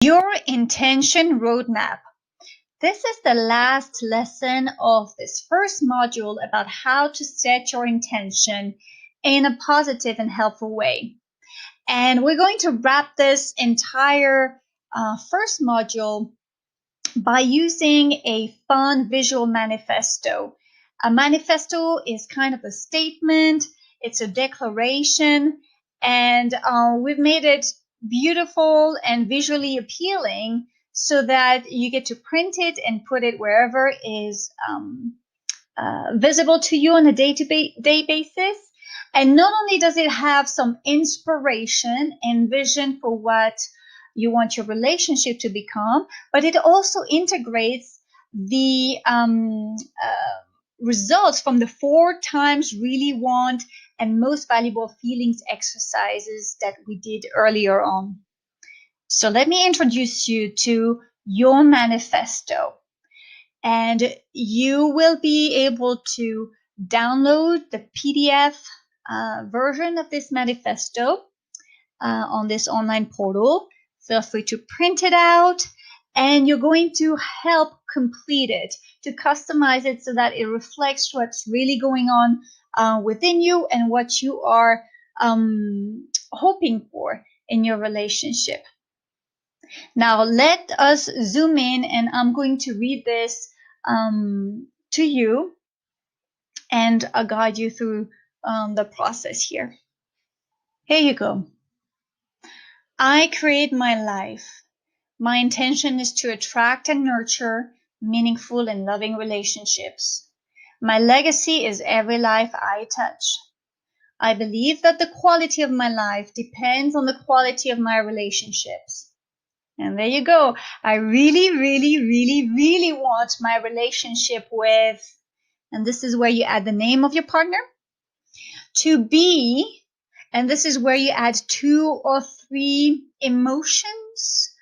Your intention roadmap. This is the last lesson of this first module about how to set your intention in a positive and helpful way. And we're going to wrap this entire first module by using a fun visual manifesto. A manifesto is kind of a statement, it's a declaration, and we've made it beautiful and visually appealing so that you get to print it and put it wherever is visible to you on a day-to-day basis. And not only does it have some inspiration and vision for what you want your relationship to become, but it also integrates the results from the 4 times really want and most valuable feelings exercises that we did earlier on. So let me introduce you to your manifesto. And you will be able to download the PDF version of this manifesto on this online portal. Feel free to print it out, and you're going to help complete it, to customize it so that it reflects what's really going on within you and what you are hoping for in your relationship. Now let us zoom in, and I'm going to read this to you, and I'll guide you through the process here. Here you go. I create my life. My intention is to attract and nurture meaningful and loving relationships. My legacy is every life I touch. I believe that the quality of my life depends on the quality of my relationships. And there you go. I really, really, really, really want my relationship with, and this is where you add the name of your partner, to be, and this is where you add 2 or 3 emotions,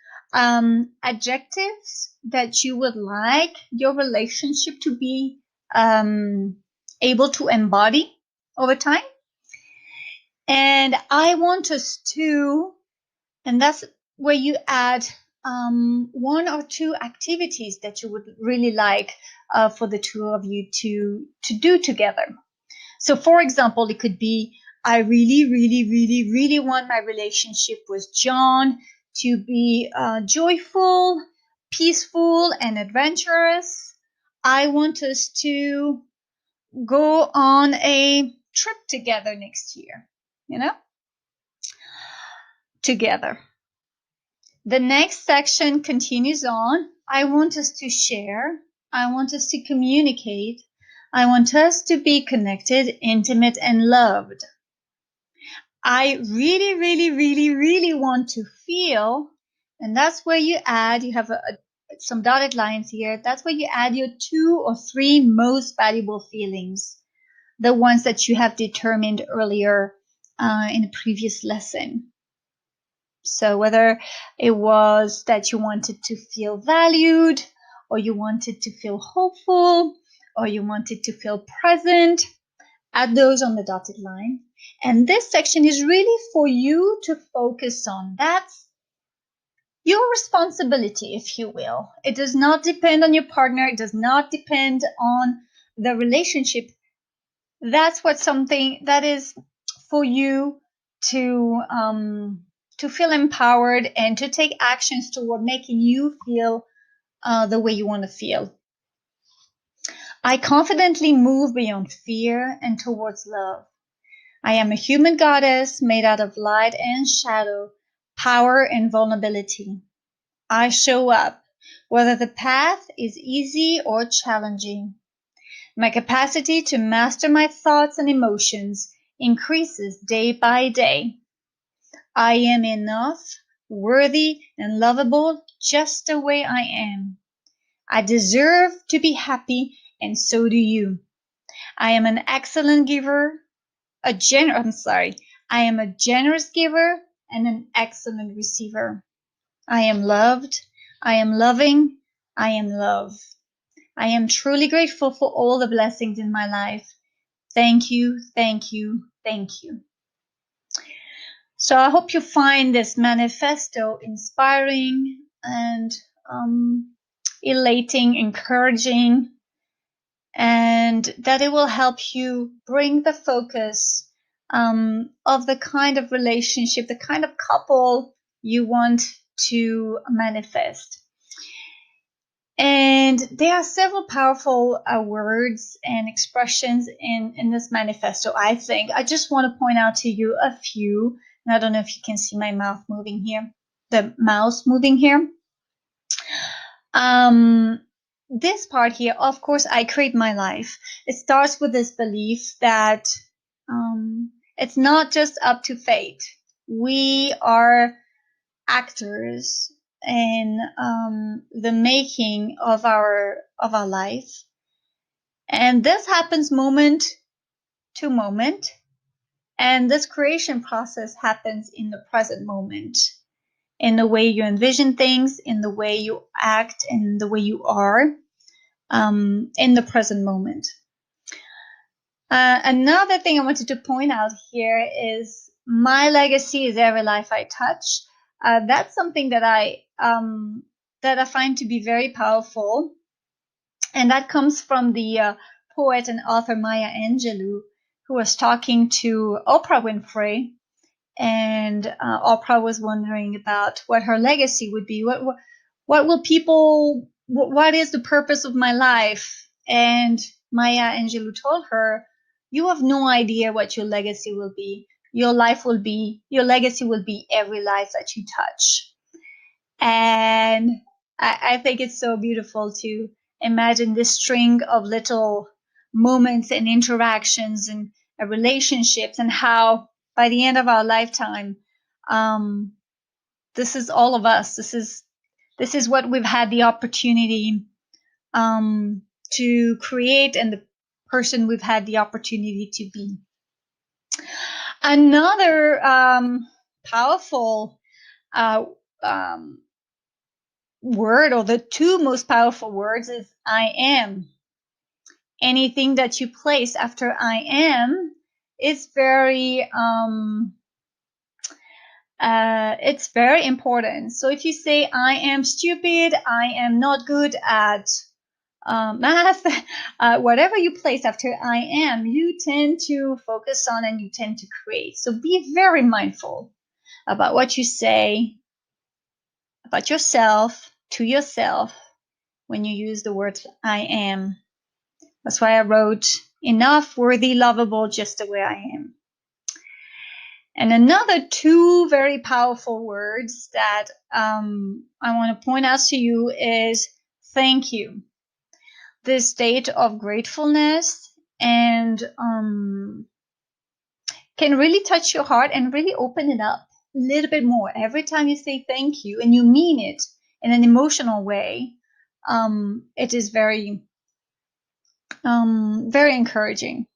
adjectives that you would like your relationship to be able to embody over time. And I want us to, and that's where you add 1 or 2 activities that you would really like for the 2 of you to do together. So for example, it could be, I really, really, really, really want my relationship with John to be joyful, peaceful, and adventurous. I want us to go on a trip together next year, together. The next section continues on. I want us to share. I want us to communicate. I want us to be connected, intimate, and loved. I really, really, really, really want to feel, and that's where you add, you have some dotted lines here. That's where you add your 2 or 3 most valuable feelings, the ones that you have determined earlier in the previous lesson. So whether it was that you wanted to feel valued, or you wanted to feel hopeful, or you wanted to feel present, add those on the dotted line. And this section is really for you to focus on. That's your responsibility, if you will. It does not depend on your partner. It does not depend on the relationship. That's something that is for you to feel empowered and to take actions toward making you feel the way you want to feel. I confidently move beyond fear and towards love. I am a human goddess made out of light and shadow, power and vulnerability. I show up, whether the path is easy or challenging. My capacity to master my thoughts and emotions increases day by day. I am enough, worthy, and lovable just the way I am. I deserve to be happy, and so do you. I am an excellent giver, I am a generous giver and an excellent receiver. I am loved, I am loving, I am love. I am truly grateful for all the blessings in my life. Thank you, thank you, thank you. So I hope you find this manifesto inspiring, and elating, encouraging, and that it will help you bring the focus of the kind of relationship, the kind of couple you want to manifest. And there are several powerful words and expressions in this manifesto, I think. I just want to point out to you a few. And I don't know if you can see my mouth moving here, the mouse moving here. This part here, of course, I create my life. It starts with this belief that it's not just up to fate. We are actors in the making of our life, and this happens moment to moment, and this creation process happens in the present moment, in the way you envision things, in the way you act, in the way you are in the present moment. Another thing I wanted to point out here is my legacy is every life I touch. That's something that I find to be very powerful, and that comes from the poet and author Maya Angelou, who was talking to Oprah Winfrey, and Oprah was wondering about what her legacy would be. What will people? What is the purpose of my life? And Maya Angelou told her, "You have no idea what your legacy will be. Your legacy will be every life that you touch." And I think it's so beautiful to imagine this string of little moments and interactions and relationships, and how by the end of our lifetime, this is all of us. This is what we've had the opportunity to create, and the person we've had the opportunity to be. Another powerful word, or the two most powerful words, is I am. Anything that you place after I am is very it's very important. So if you say I am stupid, I am not good at math, whatever you place after I am, you tend to focus on and you tend to create. So be very mindful about what you say about yourself, to yourself, when you use the word I am. That's why I wrote enough, worthy, lovable, just the way I am. And another two very powerful words that I want to point out to you is thank you. This state of gratefulness and can really touch your heart and really open it up a little bit more. Every time you say thank you and you mean it in an emotional way, it is very, very encouraging.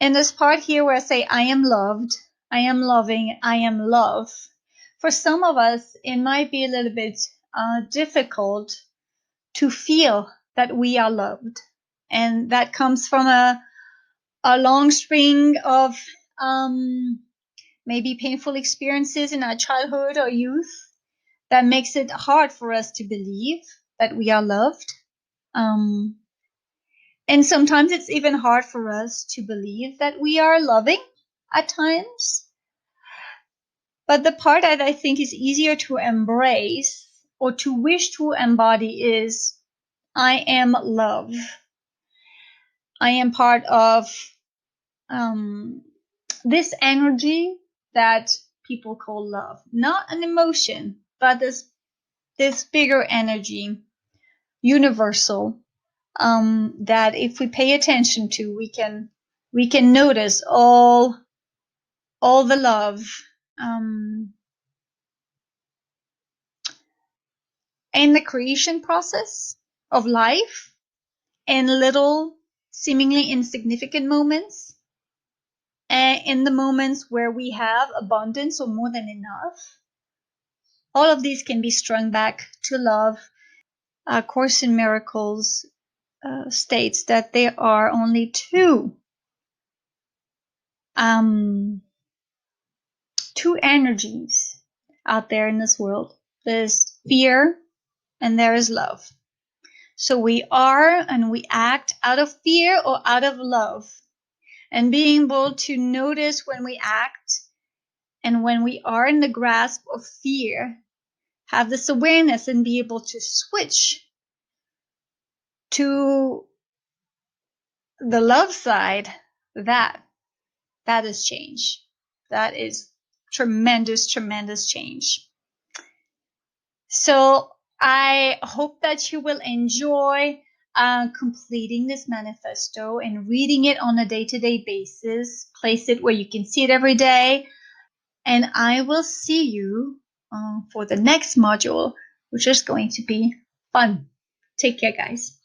In this part here where I say I am loved, I am loving, I am love, for some of us it might be a little bit difficult to feel that we are loved. And that comes from a long string of maybe painful experiences in our childhood or youth that makes it hard for us to believe that we are loved. And sometimes it's even hard for us to believe that we are loving at times. But the part that I think is easier to embrace or to wish to embody is I am love. I am part of this energy that people call love. Not an emotion, but this bigger energy, universal, that if we pay attention to, we can notice all the love in the creation process of life, in little seemingly insignificant moments, and in the moments where we have abundance or more than enough. All of these can be strung back to love. Course in Miracles states that there are only two energies out there in this world. There's fear and there is love. So we are and we act out of fear or out of love. And being able to notice when we act and when we are in the grasp of fear, have this awareness and be able to switch to the love side, that is change. That is tremendous, tremendous change. So I hope that you will enjoy completing this manifesto and reading it on a day-to-day basis. Place it where you can see it every day. And I will see you for the next module, which is going to be fun. Take care, guys.